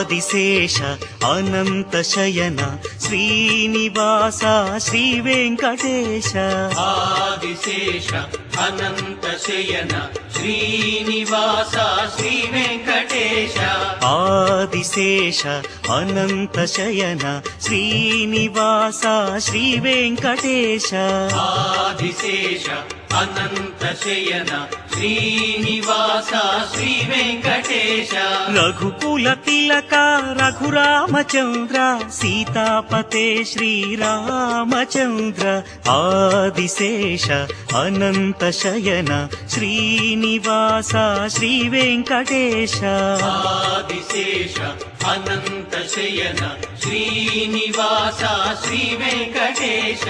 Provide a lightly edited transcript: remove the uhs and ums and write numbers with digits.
ఆదిశేష అనంత శయన శ్రీనివాస శ్రీ వెంకటేశ ఆదిశేష అనంత శయన శ్రీనివాస శ్రీ వెంకటేశ ఆదిశేష అనంత శయన శ్రీనివాస శ్రీ వెంకటేశ ఆదిశేష అనంత శయన శ్రీనివాస శ్రీ వెంకటేశ రఘుకుల తిలక రఘురామచంద్ర సీతాపతే శ్రీరామచంద్ర ఆదిశేష అనంత శయన శ్రీనివాస శ్రీ వెంకటేశ ఆదిశేష అనంత శయన శ్రీనివాస శ్రీ వెంకటేశ